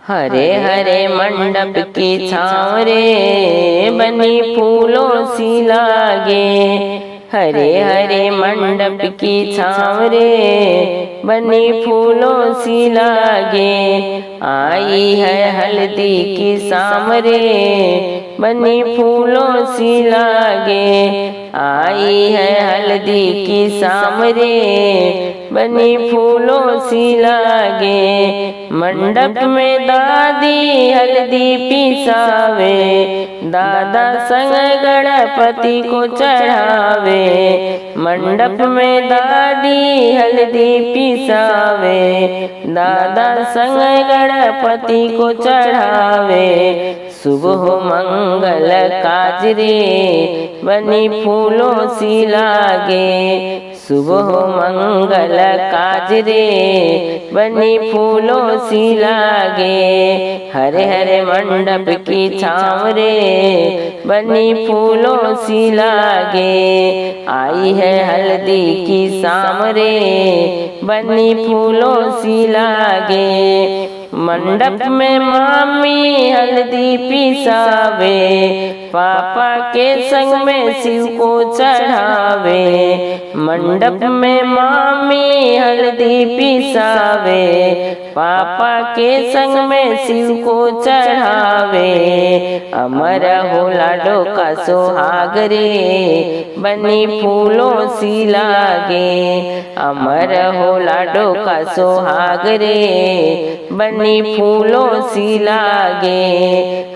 हरे हरे मंडप की छाँव रे, बनी फूलों सी लागे। हरे हरे मंडप की छाँव रे, बनी फूलों सी लागे। आई है हल्दी की शाम रे, बनी फूलों सी लागे। आई है हल्दी की शाम रे, बनी फूलों सी लागे। मंडप में दादी हल्दी पिसावे, दादा संग गणपति को चढ़ावे। मंडप में दादी हल्दी पिसावे, दादा संग गणपति को चढ़ावे। सुबह मंगल काज रे, बनी फूलों सी लागे। सुबह मंगल काज रे, बनी फूलों सी लागे। हरे हरे मंडप की छाँव रे, बनी फूलों सी लागे। आई है हल्दी की शाम रे, बनी फूलों सी लागे। मंडप में मामी हल्दी पिसावे, पापा के संग में शिव को चढ़ावे। मंडप में मामी हल्दी पिसावे, पापा के संग में शिव को चढ़ावे। अमर हो लाडो का सुहाग रे, बनी फूलों सी लागे। अमर हो लाडो का सुहाग रे, बनी फूलों सी लागे।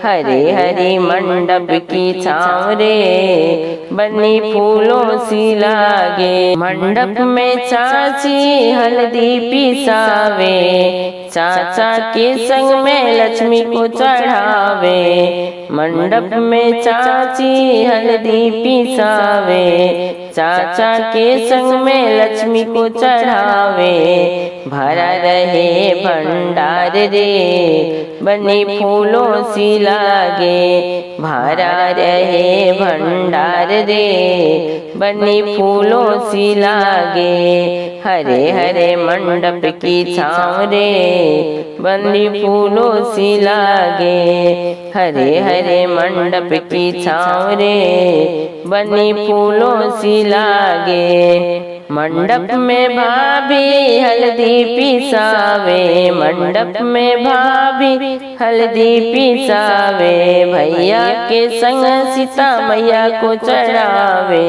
हरे हरे मंडप की छाँव रे, बनी फूलों सी लागे। मंडप में चाची हल्दी पिसावे, चाचा के संग में लक्ष्मी को चढ़ावे। मंडप में चाची हल्दी पिसावे, चाचा के संग में लक्ष्मी को चढ़ावे। भरा रहे भंडार रे, बनी फूलों सी लागे। भरा रहे भंडार रे, बनी फूलों सी लागे। हरे हरे मंडप की छाँव रे, बनी फूलों सी लागे। हरे हरे मंडप की छाँव रे, बनी फूलों सी लागे। मंडप में भाभी हल्दी पिसावे, मंडप में भाभी हल्दी पिसावे। भैया के संग सीता मैया को चढ़ावे,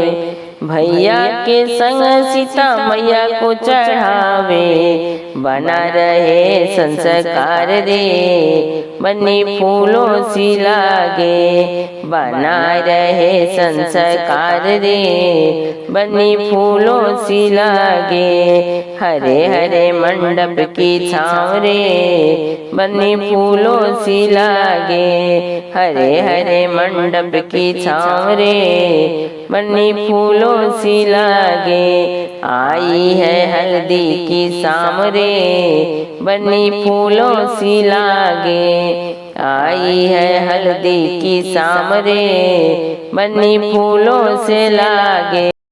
भैया के संग सीता मैया को चढ़ावे। बना रहे संस्कार रे, बनी फूलों सी लागे। बना रहे संस्कार रे, बनी फूलों सी लागे। हरे हरे मंडप की छाँव रे, बनी फूलों सी लागे। हरे हरे मंडप की छाँव रे, बनी फूलों सी लागे। आई है हल्दी की शाम रे, बनी फूलों सी लागे। आई है हल्दी की शाम रे, बनी फूलों से लागे।